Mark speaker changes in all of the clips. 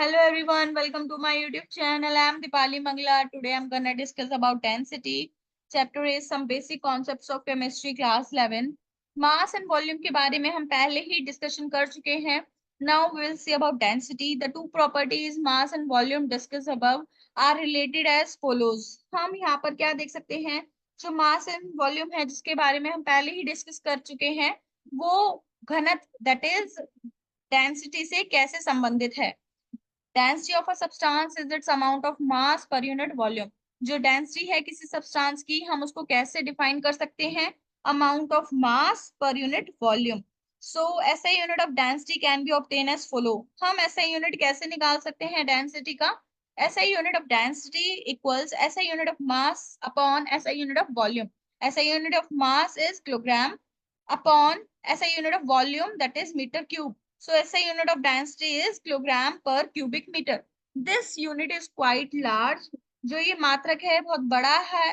Speaker 1: Hello everyone, welcome to my YouTube channel. I am Dipali Mangla. Today I'm gonna discuss about density. Chapter is some basic concepts of chemistry class 11. Mass and volume के बारे में हम पहले ही discussion कर चुके हैं. Now we will see about density. The two properties mass and volume discussed above are related as follows. हम यहाँ पर क्या देख सकते हैं? जो mass and volume है जिसके बारे में हम पहले ही discuss कर चुके हैं, वो घनत्व that is density से कैसे संबंधित है. Density of a substance is it's amount of mass per unit volume. जो डेंसिटी है किसी सब्सटेंस की, हम उसको कैसे डिफाइन कर सकते हैं? Amount of mass per unit volume. So SI unit of density can be obtain as follow. हम एसआई यूनिट कैसे निकाल सकते हैं डेंसिटी का? SI unit of density equals SI unit of mass upon SI unit of volume. SI unit of mass is kilogram upon SI unit of volume that is metre cube. So SI unit of density is kilogram per cubic meter. This unit is quite large. जो ये मात्रक है बहुत बड़ा है.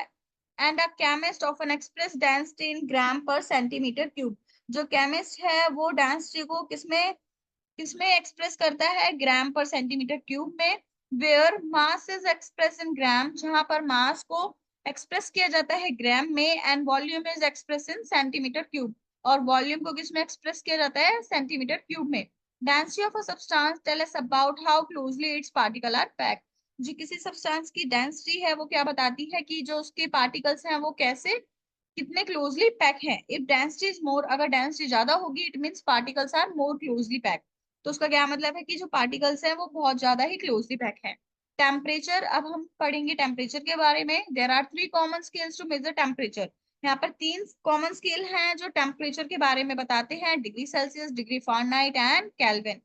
Speaker 1: And a chemist often express density in gram per centimeter cube. जो chemist है वो density को किसमें किसमें एक्सप्रेस करता है? ग्राम पर सेंटीमीटर क्यूब में. Where mass is express in gram, जहां पर मास को एक्सप्रेस किया जाता है ग्राम में, and volume is express in centimetre cube, और वॉल्यूम को किसमें एक्सप्रेस किया जाता है? सेंटीमीटर क्यूब में. Density of a substance tell us about how closely its particle are packed. जो किसी सब्सटेंस की डेंसिटी है वो क्या बताती है कि जो उसके पार्टिकल्स हैं वो कैसे कितने क्लोजली पैक है. इफ डेंसिटी इज मोर, अगर डेंसिटी ज्यादा होगी it means particles are more closely pack. तो उसका क्या मतलब है कि जो पार्टिकल्स हैं वो बहुत ज्यादा ही क्लोजली पैक है. टेम्परेचर, अब हम पढ़ेंगे टेम्परेचर के बारे में. There are three common scales to measure temperature. यहाँ पर तीन कॉमन स्केल हैं जो टेम्परेचर के बारे में बताते हैं: degree Celsius, degree Fahrenheit and Kelvin.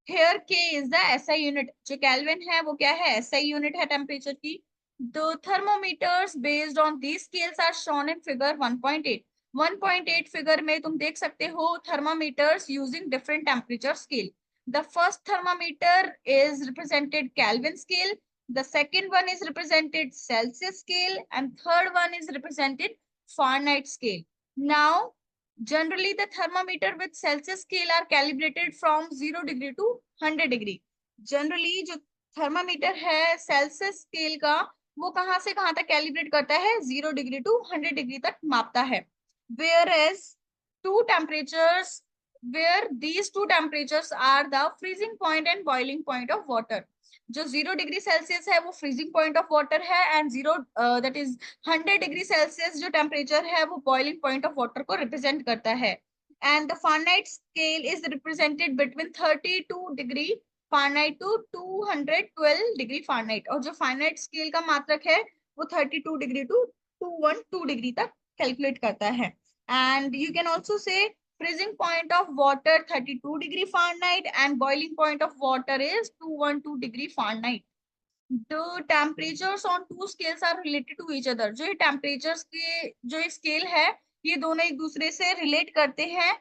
Speaker 1: Here K is the SI unit. जो केल्विन है वो क्या है? एसआई यूनिट है टेम्परेचर की. The thermometers based on these scales are shown in figure 1.8. 1.8 figure में तुम देख सकते हो thermometers using different temperature scale. The first thermometer is represented Kelvin scale, the second one is represented Celsius scale, and third one is represented Fahrenheit scale. Now, generally the thermometer with Celsius scale are calibrated from 0 degree to 100 degree. Generally जो thermometer है Celsius scale का, वो कहां से कहां तक calibrate करता है? 0 डिग्री टू 100 डिग्री तक मापता है. Where as two temperatures, where these two temperatures are the freezing point and boiling point of water. जो 0 डिग्री सेल्सियस है वो फ्रीजिंग पॉइंट ऑफ वाटर है, and 0 that is 100 degree Celsius जो temperature है वो बॉइलिंग पॉइंट ऑफ वाटर को represent करता है. And the Fahrenheit scale is represented between 32 degree Fahrenheit to 212 degree Fahrenheit, और जो फारेनहाइट स्केल का मात्रक है वो 32 डिग्री टू 212 डिग्री तक कैलकुलेट करता है. And you can also say freezing point of water 32 degree Fahrenheit and boiling point of water is 212 degree Fahrenheit. The temperatures on two scales are related to each other. जो ये temperatures के जो ये scale है ये दोनों एक दूसरे से relate करते हैं.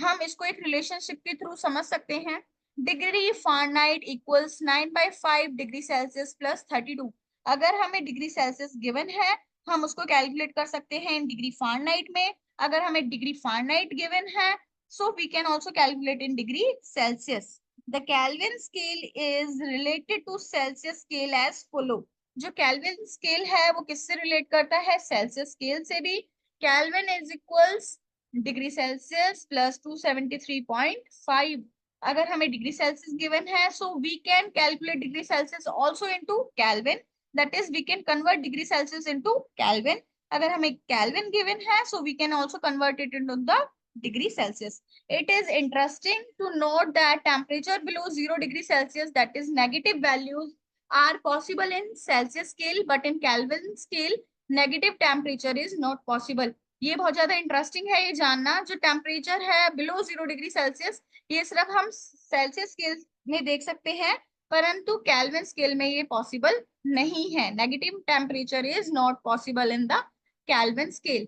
Speaker 1: हम इसको एक relationship के थ्रू समझ सकते हैं. Degree Fahrenheit equals 9/5 degree Celsius plus 32. अगर हमें डिग्री सेल्सियस गिवन है हम उसको कैलकुलेट कर सकते हैं इन डिग्री फारेनहाइट में. अगर हमें डिग्री फारेनहाइट गिवन है so we can also calculate in degree Celsius. The Kelvin scale is related to Celsius scale as follow. जो केल्विन स्केल है वो किससे रिलेट करता है? सेल्सियस स्केल से भी. Kelvin is equals degree Celsius plus 273.5. अगर हमें डिग्री सेल्सियस गिवन है so we can calculate degree Celsius also into Kelvin, that is we can convert degree Celsius into Kelvin. अगर हमें केल्विन गिवन है so we can also convert it into the degree Celsius. It is interesting to note that temperature below 0 degree Celsius, that is negative values, are possible in Celsius scale, but in Kelvin scale, negative temperature is not possible. ये बहुत ज्यादा interesting है ये जानना. जो temperature है below 0 degree Celsius ये सिर्फ हम सेल्सियस स्केल में देख सकते हैं, परंतु केल्विन स्केल में ये पॉसिबल नहीं है. Negative temperature is not possible in the Kelvin scale.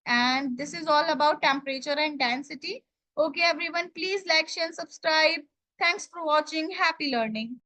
Speaker 1: And this is all about temperature and density. Okay everyone, please like, share and subscribe. Thanks for watching. Happy learning.